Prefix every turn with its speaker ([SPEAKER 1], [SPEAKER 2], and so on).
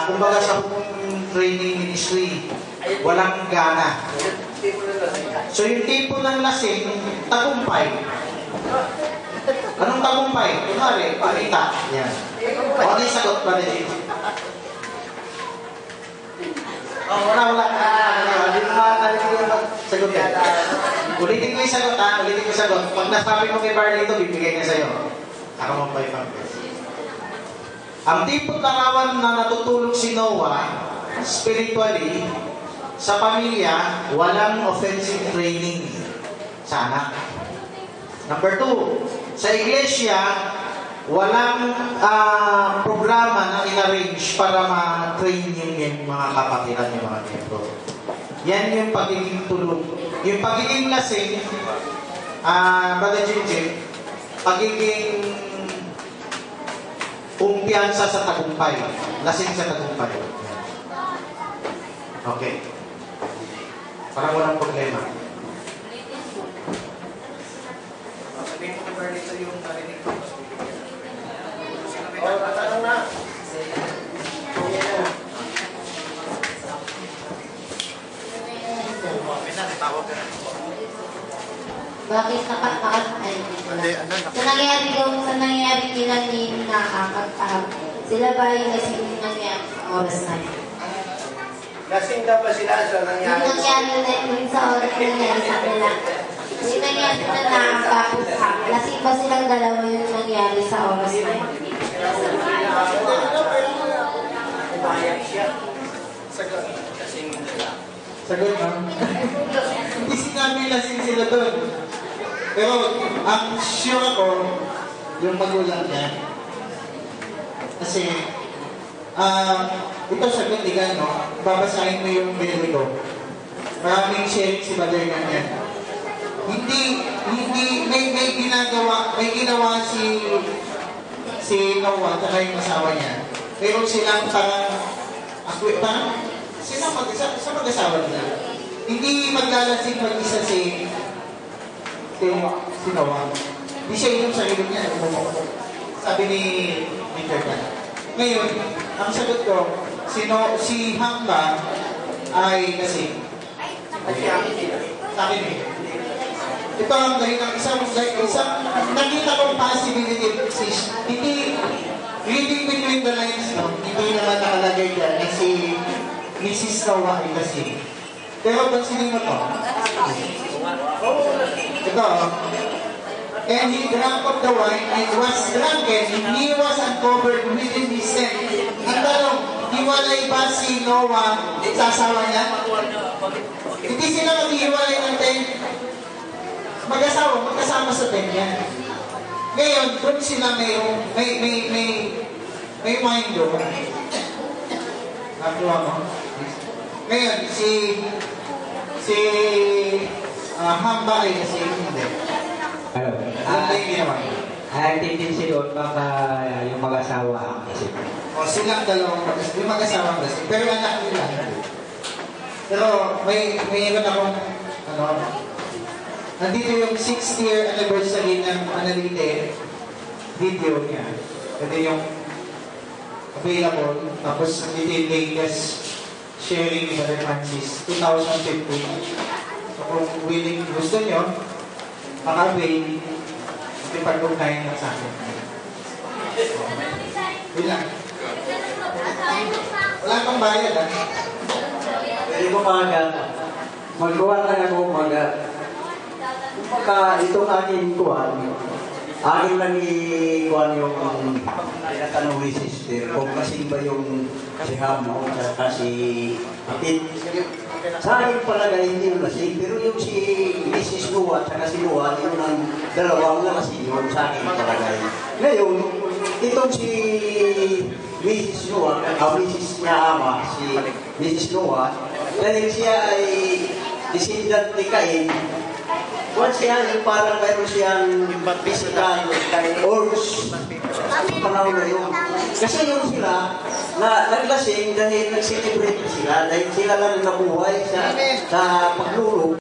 [SPEAKER 1] Kumbaga sa training ministry, walang gana. So yung tipo ng lasing, tagumpay. Anong tagumpay? Kunwari, palita. Yan. O, ano yung sagot pa rin? Wala. Hindi mo makakalimutan yung sagot yan. Ulitin ko yung sagot, ha? Ulitin ko yung sagot. Pag nasabi mo kay Barney ito, bibigay niya sa'yo. Ako mo 500. Ang tipong larawan na natutulog si Noah, spiritually, sa pamilya, walang offensive training sa anak. Number 2, sa iglesia, walang programa na in-arrange para ma-train yung mga kapatiran, yung mga miyembro. Yan yung pagiging tulog. Yung pagiging lasing, Brother Jinjin, pagiging kumpiyansa sa tagumpay. Lasing sa tagumpay. Okay. Parang walang problema. Sabihin mo kay Bernie sa yung narinig ko. Tatanong na.
[SPEAKER 2] Bakit sa nangyari nila ni nakakagtahag, sila ba yung lasing nangyari sa oras na yun?
[SPEAKER 3] Lasing daw ba sila sa nangyari?
[SPEAKER 2] Yung nangyari sa oras na nangyari sa kanila. Yung nangyari na nakakapagtahag, lasing ba silang dalawa yung nangyari sa oras na yun?
[SPEAKER 1] Sagot, ma'am. Hindi sinabi lasing sila doon. Pero, ang sure ako, yung magulang niya. Kasi, ito sagot, ikaw, no? Babasahin mo yung binili ko. Maraming sharing si Brother niya. May ginawa si Noah, at yung asawa niya. Pero silang silang mag-asawa nila. Hindi maglalasing mag-isa si Noah. Hindi siya inom sa ilog niya. Sabi ni Jordan. Ngayon, ang sagot ko, si Hamba ay kasi sa akin eh. Ito ang dahilan, isang nakita kong possibility. Hindi, reading between the lines, no? Hindi naman nakalagay dyan na si Mrs. Noah ay kasi. Pero pansinin mo to. Ito, and he drank of the wine and was drunken, and he was uncovered within his tent. Ang tanong, hiwalay ba si Noah sa asawa niya? Hindi sila maghihiwalay ng tent. Mag-asawa, magkasama sa tent niya. Ngayon, doon sila may wine doon. Nakuha mo? Ngayon, si Hamba ay kasi hindi.
[SPEAKER 4] Ano?
[SPEAKER 1] Ano yung ginawa?
[SPEAKER 4] Ang tendency doon, baka yung mag-asawa ang isip.
[SPEAKER 1] O silang dalawang yung mag-asawa kasi. Pero anak nila. Pero may iwan akong nandito yung 6th year anniversary ng Analite video niya. Ito yung available. Tapos nandito yung latest sharing ni Brother Francis 2015. So kung willing, gusto nyo, maka-avail, ipag-ugnayan lang sa akin. Bilang. Wala kang bayad, ha?
[SPEAKER 4] Pwede ko magawa na ako itong aking kuhan, aking lang ikuhan yung tinatanong ni sister, kung kasi ba yung si Hamo, kasi Apit. Sa akin palagay hindi yung lasing, pero yung si Mrs. Noah at si Noah, yung ang dalawang lasing yun sa akin palagay. Ngayon, itong si Mrs. Noah, Mrs. niya ama, si Mrs. Noah, dahil siya ay descendant ni Cain, kung siya yung parang mayroon siyang physical urge sa panahon na yun. Kasi yun sila, na naglasing dahil nag-celebrate sila, dahil sila lang nabuhay sa paglulog.